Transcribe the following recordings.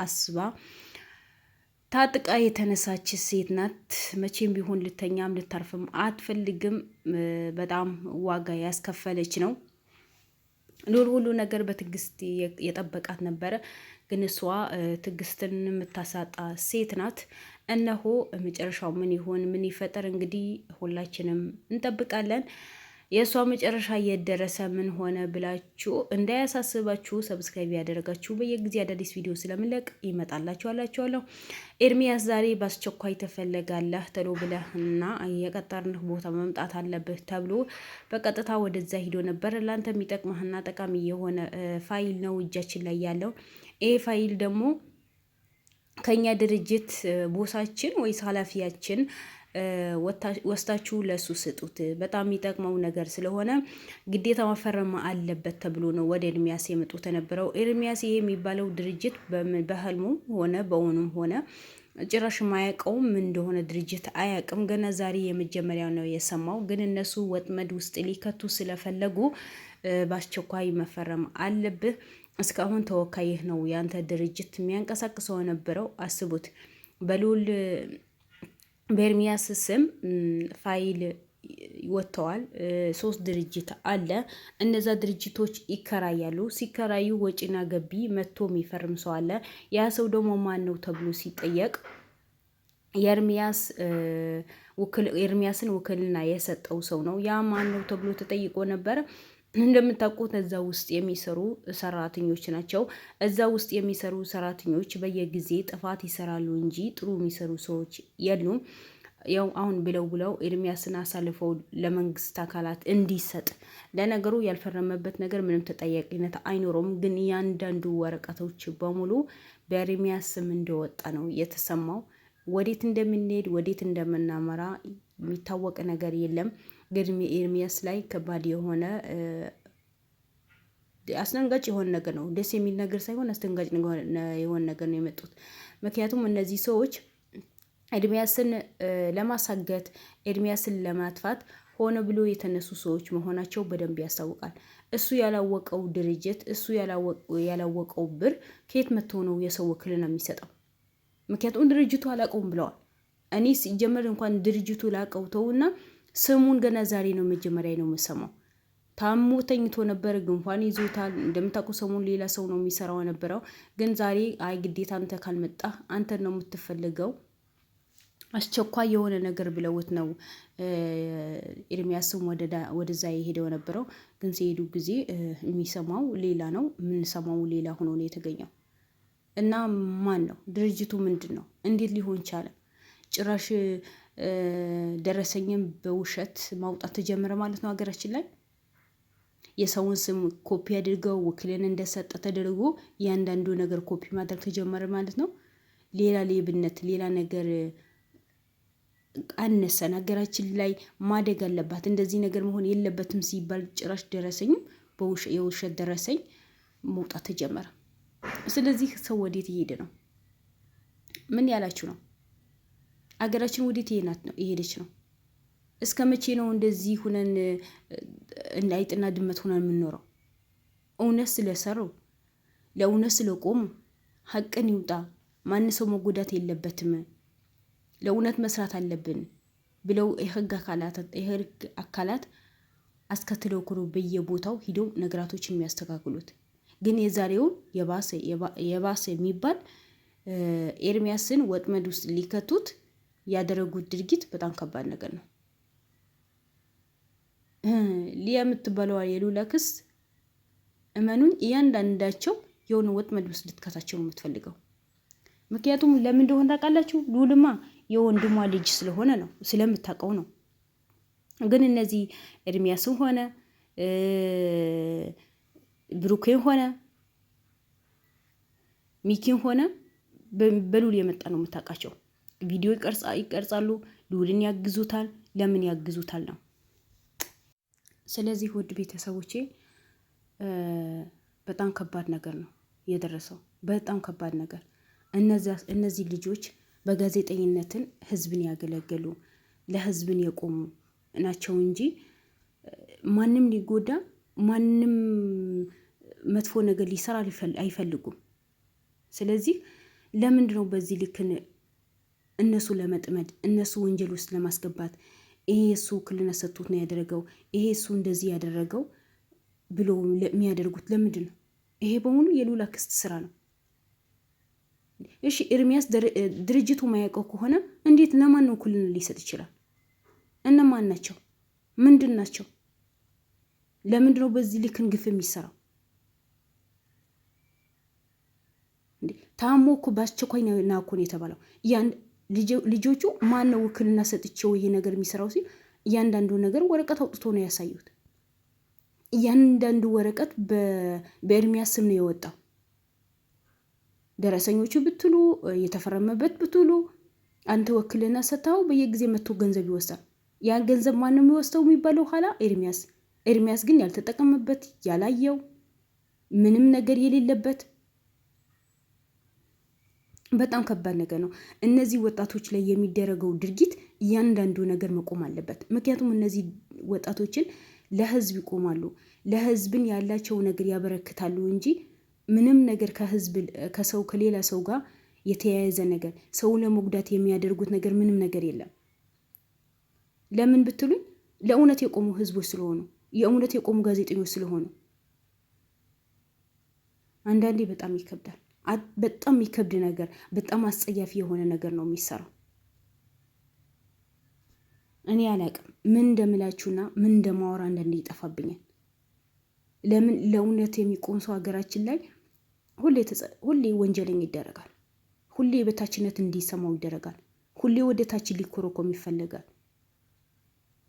አስባ ታጥቃ የተነሳች ሴት ናት። መቼም ቢሆን ልተኛም ልታርፍም አትፈልግም። በጣም ዋጋ ያስከፈለች ነው። ሉል ሁሉ ነገር በትዕግስት የጠበቃት ነበረ። ግን እሷ ትዕግስትን የምታሳጣ ሴት ናት። እነሆ መጨረሻው ምን ይሆን ምን ይፈጠር እንግዲህ ሁላችንም እንጠብቃለን። የእሷ መጨረሻ እየደረሰ ምን ሆነ ብላችሁ እንዳያሳስባችሁ ሰብስክራይብ ያደረጋችሁ በየጊዜ አዳዲስ ቪዲዮ ስለምለቅ ይመጣላችኋላችኋለሁ። ኤርሚያስ ዛሬ በአስቸኳይ ተፈለጋለህ ተሎ ብለህና የቀጠርንህ ቦታ መምጣት አለብህ ተብሎ በቀጥታ ወደዛ ሂዶ ነበር። ለአንተ የሚጠቅመህና ጠቃሚ የሆነ ፋይል ነው እጃችን ላይ ያለው። ይሄ ፋይል ደግሞ ከኛ ድርጅት ቦሳችን ወይስ ኃላፊያችን ወስታችሁ ለሱ ስጡት፣ በጣም የሚጠቅመው ነገር ስለሆነ ግዴታ መፈረም አለበት ተብሎ ነው ወደ ኤርሚያስ የመጡት የነበረው። ኤርሚያስ ይሄ የሚባለው ድርጅት በህልሙ ሆነ በእውኑም ሆነ ጭራሽ ማያውቀውም እንደሆነ ድርጅት አያውቅም። ገና ዛሬ የመጀመሪያው ነው የሰማው። ግን እነሱ ወጥመድ ውስጥ ሊከቱ ስለፈለጉ በአስቸኳይ መፈረም አለብህ። እስካሁን ተወካይህ ነው ያንተ ድርጅት የሚያንቀሳቅሰው የነበረው። አስቡት በሉል በኤርሚያስ ስም ፋይል ወጥተዋል። 3 ድርጅት አለ። እነዛ ድርጅቶች ይከራያሉ። ሲከራዩ ወጪና ገቢ መጥቶ የሚፈርም ሰው አለ። ያ ሰው ደግሞ ማን ነው ተብሎ ሲጠየቅ ኤርሚያስን ውክልና የሰጠው ሰው ነው። ያ ማን ነው ተብሎ ተጠይቆ ነበረ። እንደምታውቁት እዛ ውስጥ የሚሰሩ ሰራተኞች ናቸው። እዛ ውስጥ የሚሰሩ ሰራተኞች በየጊዜ ጥፋት ይሰራሉ እንጂ ጥሩ የሚሰሩ ሰዎች የሉም። ያው አሁን ብለው ኤርሚያስን አሳልፈው ለመንግስት አካላት እንዲሰጥ። ለነገሩ ያልፈረመበት ነገር ምንም ተጠያቂነት አይኖረውም። ግን እያንዳንዱ ወረቀቶች በሙሉ በኤርሚያስ ስም እንደወጣ ነው የተሰማው። ወዴት እንደምንሄድ ወዴት እንደምናመራ የሚታወቅ ነገር የለም። ግን ኤርሚያስ ላይ ከባድ የሆነ አስደንጋጭ የሆነ ነገር ነው። ደስ የሚል ነገር ሳይሆን አስደንጋጭ የሆነ ነገር ነው የመጡት። ምክንያቱም እነዚህ ሰዎች ኤርሚያስን ለማሳገት ኤርሚያስን ለማጥፋት ሆነ ብሎ የተነሱ ሰዎች መሆናቸው በደንብ ያስታውቃል። እሱ ያላወቀው ድርጅት እሱ ያላወቀው ብር ከየት መጥቶ ነው የሰው ውክልና የሚሰጠው? ምክንያቱም ድርጅቱ አላውቀውም ብለዋል። እኔ ሲጀመር እንኳን ድርጅቱ ላቀው ተውና ስሙን ገና ዛሬ ነው መጀመሪያ ነው የምሰማው። ታሞ ተኝቶ ነበር፣ ጉንፋን ይዞታል። እንደምታውቁ ሰሞኑን ሌላ ሰው ነው የሚሰራው የነበረው። ግን ዛሬ አይ ግዴታ አንተ ካልመጣ አንተ ነው የምትፈልገው አስቸኳይ የሆነ ነገር ብለውት ነው ኤርሚያስም ወደዛ የሄደው ነበረው። ግን ሲሄዱ ጊዜ የሚሰማው ሌላ ነው፣ የምንሰማው ሌላ ሆኖ ነው የተገኘው። እና ማን ነው ድርጅቱ? ምንድን ነው? እንዴት ሊሆን ቻለ? ጭራሽ ደረሰኝም በውሸት ማውጣት ተጀመረ ማለት ነው ሀገራችን ላይ። የሰውን ስም ኮፒ አድርገው ውክልን እንደሰጠ ተደርጎ እያንዳንዱ ነገር ኮፒ ማድረግ ተጀመረ ማለት ነው። ሌላ ሌብነት፣ ሌላ ነገር አነሰን። ሀገራችን ላይ ማደግ አለባት፣ እንደዚህ ነገር መሆን የለበትም ሲባል ጭራሽ ደረሰኝም የውሸት ደረሰኝ መውጣት ተጀመረ። ስለዚህ ሰው ወዴት እየሄደ ነው? ምን ያላችሁ ነው? አገራችን ወዴት እየሄደች ነው? እስከ መቼ ነው እንደዚህ ሁነን አይጥና ድመት ሁነን የምንኖረው? እውነት ስለሰሩ ለእውነት ስለቆሙ ሀቅን ይውጣ፣ ማን ሰው መጎዳት የለበትም፣ ለእውነት መስራት አለብን ብለው የህግ አካላት አስከትለው ኩሩ በየቦታው ሂደው ነገራቶችን የሚያስተካክሉት። ግን የዛሬውን የባሰ የሚባል ኤርሚያስን ወጥመድ ውስጥ ሊከቱት ያደረጉት ድርጊት በጣም ከባድ ነገር ነው። ሊያ የምትባለዋ የሉላ ክስ እመኑኝ እያንዳንዳቸው የሆነ ወጥመድ ውስጥ ልትከታቸው ነው የምትፈልገው። ምክንያቱም ለምን እንደሆነ ታውቃላችሁ? ሉልማ የወንድሟ ልጅ ስለሆነ ነው፣ ስለምታውቀው ነው። ግን እነዚህ ኤርሚያስም ሆነ ብሩኬን ሆነ ሚኪን ሆነ በሉል የመጣ ነው የምታውቃቸው። ቪዲዮ ይቀርጻሉ፣ ሉልን ያግዙታል። ለምን ያግዙታል ነው። ስለዚህ ውድ ቤተሰቦቼ በጣም ከባድ ነገር ነው የደረሰው፣ በጣም ከባድ ነገር። እነዚህ ልጆች በጋዜጠኝነትን ህዝብን ያገለገሉ ለህዝብን የቆሙ ናቸው እንጂ ማንም ሊጎዳ ማንም መጥፎ ነገር ሊሰራ አይፈልጉም። ስለዚህ ለምንድን ነው በዚህ ልክን እነሱ ለመጥመድ እነሱ ወንጀል ውስጥ ለማስገባት ይሄ እሱ ውክልና ሰጥቶት ነው ያደረገው፣ ይሄ እሱ እንደዚህ ያደረገው ብሎ የሚያደርጉት ለምንድን ነው? ይሄ በሙሉ የሉላ ክስት ስራ ነው። እሺ ኤርሚያስ ድርጅቱ ማያውቀው ከሆነ እንዴት ለማን ነው ውክልና ሊሰጥ ይችላል? እነማን ናቸው? ምንድን ናቸው? ለምንድን ነው በዚህ ልክን ግፍ የሚሰራው? ታሞ እኮ በአስቸኳይ ና እኮ ነው የተባለው። ልጆቹ ማን ነው ውክልና ሰጥቼው ይሄ ነገር የሚሰራው ሲል እያንዳንዱ ነገር ወረቀት አውጥቶ ነው ያሳዩት። እያንዳንዱ ወረቀት በኤርሚያስ ስም ነው የወጣው። ደረሰኞቹ ብትሉ የተፈረመበት ብትሉ አንተ ወክልና ሰጥተው በየጊዜ መጥቶ ገንዘብ ይወስዳል። ያን ገንዘብ ማን ነው የሚወስደው የሚባለው ኋላ ኤርሚያስ ግን ያልተጠቀመበት ያላየው ምንም ነገር የሌለበት በጣም ከባድ ነገር ነው። እነዚህ ወጣቶች ላይ የሚደረገው ድርጊት እያንዳንዱ ነገር መቆም አለበት። ምክንያቱም እነዚህ ወጣቶችን ለህዝብ ይቆማሉ፣ ለህዝብን ያላቸው ነገር ያበረክታሉ እንጂ ምንም ነገር ከሌላ ሰው ጋር የተያያዘ ነገር ሰው ለመጉዳት የሚያደርጉት ነገር ምንም ነገር የለም። ለምን ብትሉኝ ለእውነት የቆሙ ህዝቦች ስለሆኑ፣ የእውነት የቆሙ ጋዜጠኞች ስለሆኑ። አንዳንዴ በጣም ይከብዳል። በጣም የሚከብድ ነገር፣ በጣም አስጸያፊ የሆነ ነገር ነው የሚሰራው። እኔ አላቅም ምን እንደምላችሁና ምን እንደማወራ አንዳንዴ ይጠፋብኛል። ለምን ለእውነት የሚቆም ሰው ሀገራችን ላይ ሁሌ ወንጀለኛ ይደረጋል። ሁሌ የበታችነት እንዲሰማው ይደረጋል። ሁሌ ወደ ታች ሊኮረኮም ይፈልጋል።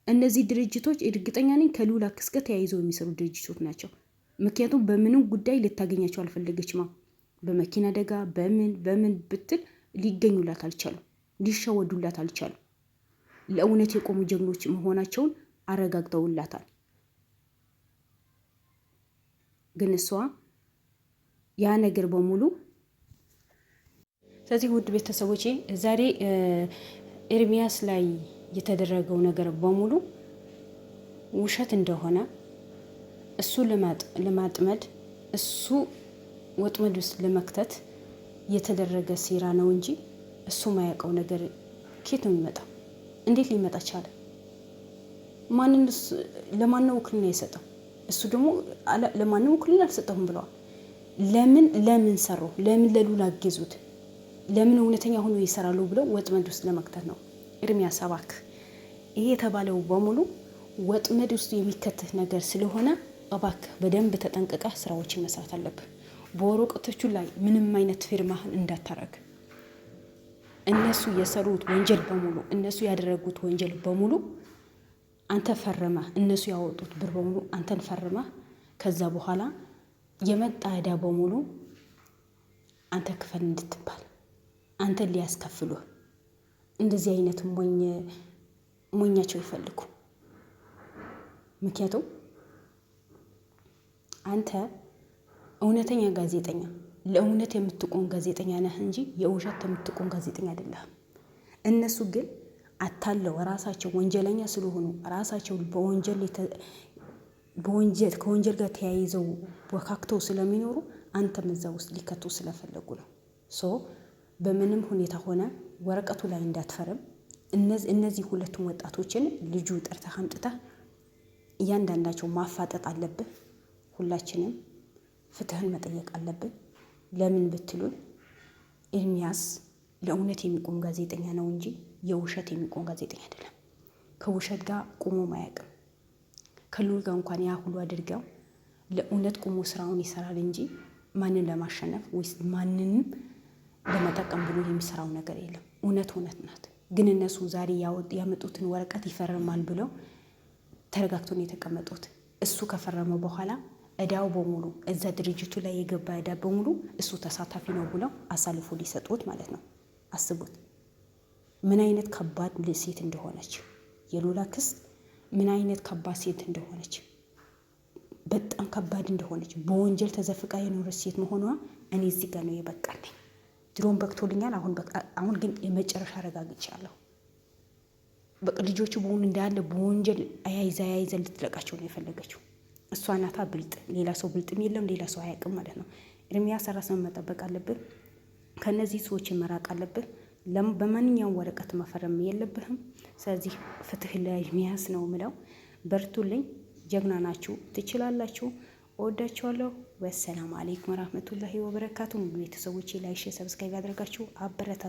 እነዚህ ድርጅቶች እርግጠኛ ነኝ ከሉላ ክስ ጋር ተያይዘው የሚሰሩ ድርጅቶች ናቸው። ምክንያቱም በምንም ጉዳይ ልታገኛቸው አልፈለገችማ። በመኪና አደጋ በምን ብትል ሊገኙላት አልቻሉ፣ ሊሸወዱላት አልቻሉ። ለእውነት የቆሙ ጀግኖች መሆናቸውን አረጋግጠውላታል። ግን እሷ ያ ነገር በሙሉ ስለዚህ ውድ ቤተሰቦቼ ዛሬ ኤርሚያስ ላይ የተደረገው ነገር በሙሉ ውሸት እንደሆነ እሱ ለማጥመድ እሱ ወጥመድ ውስጥ ለመክተት የተደረገ ሴራ ነው እንጂ እሱ ማያውቀው ነገር ከየት ነው የሚመጣው? እንዴት ሊመጣ ቻለ? ለማን ውክልና የሰጠው? እሱ ደግሞ ለማንም ውክልና አልሰጠሁም ብለዋል። ለምን ሰሩ? ለምን ለሉላ አገዙት? ለምን እውነተኛ ሆኖ ይሰራሉ ብለው ወጥመድ ውስጥ ለመክተት ነው። ኤርሚያስ እባክህ ይሄ የተባለው በሙሉ ወጥመድ ውስጥ የሚከተት ነገር ስለሆነ እባክህ በደንብ ተጠንቅቀህ ስራዎችን መስራት አለብህ። በወረቀቶቹ ላይ ምንም አይነት ፊርማህን እንዳታረግ። እነሱ የሰሩት ወንጀል በሙሉ እነሱ ያደረጉት ወንጀል በሙሉ አንተ ፈርመህ፣ እነሱ ያወጡት ብር በሙሉ አንተን ፈርመህ ከዛ በኋላ የመጣ ዕዳ በሙሉ አንተ ክፈል እንድትባል አንተን ሊያስከፍሉህ እንደዚህ አይነት ሞኛቸው ይፈልጉ። ምክንያቱም አንተ እውነተኛ ጋዜጠኛ ለእውነት የምትቆም ጋዜጠኛ ነህ እንጂ የውሸት የምትቆም ጋዜጠኛ አይደለህም። እነሱ ግን አታለው ራሳቸው ወንጀለኛ ስለሆኑ ራሳቸው ከወንጀል ጋር ተያይዘው ወካክተው ስለሚኖሩ አንተም እዛ ውስጥ ሊከቱ ስለፈለጉ ነው። በምንም ሁኔታ ሆነ ወረቀቱ ላይ እንዳትፈርም። እነዚህ ሁለቱም ወጣቶችን ልጁ ጠርተህ አምጥተህ እያንዳንዳቸው ማፋጠጥ አለብህ። ሁላችንም ፍትህን መጠየቅ አለብን። ለምን ብትሉን ኤርሚያስ ለእውነት የሚቆም ጋዜጠኛ ነው እንጂ የውሸት የሚቆም ጋዜጠኛ አይደለም። ከውሸት ጋር ቁሞ አያውቅም። ከሉል ጋር እንኳን ያ ሁሉ አድርገው ለእውነት ቁሞ ስራውን ይሰራል እንጂ ማንን ለማሸነፍ ወይስ ማንንም ለመጠቀም ብሎ የሚሰራው ነገር የለም። እውነት ናት። ግን እነሱ ዛሬ ያመጡትን ወረቀት ይፈርማል ብለው ተረጋግተው ነው የተቀመጡት። እሱ ከፈረመ በኋላ እዳው በሙሉ እዛ ድርጅቱ ላይ የገባ እዳ በሙሉ እሱ ተሳታፊ ነው ብለው አሳልፎ ሊሰጡት ማለት ነው። አስቡት ምን አይነት ከባድ ሴት እንደሆነች የሉላ ክስ ምን አይነት ከባድ ሴት እንደሆነች፣ በጣም ከባድ እንደሆነች፣ በወንጀል ተዘፍቃ የኖረች ሴት መሆኗ እኔ እዚህ ጋር ነው የበቃልኝ። ድሮም በቅቶልኛል። አሁን ግን የመጨረሻ አረጋግጫለሁ። በቃ ልጆቹ በሆኑ እንዳለ በወንጀል አያይዛ ልትለቃቸው ነው የፈለገችው። እሷ ናታ ብልጥ፣ ሌላ ሰው ብልጥም የለም፣ ሌላ ሰው አያውቅም ማለት ነው። ኤርሚያስ ራስን መጠበቅ አለብን። ከነዚህ ሰዎች መራቅ አለብህ። በማንኛውም ወረቀት መፈረም የለብህም። ስለዚህ ፍትህ ላይ ሚያስ ነው ምለው። በርቱልኝ፣ ጀግና ናችሁ፣ ትችላላችሁ። እወዳችኋለሁ። ወሰላም አለይኩም ወራህመቱላሂ ወበረካቱ። ቤተሰቦቼ ላይክ፣ ሰብስክራይብ ያደርጋችሁ አበረታ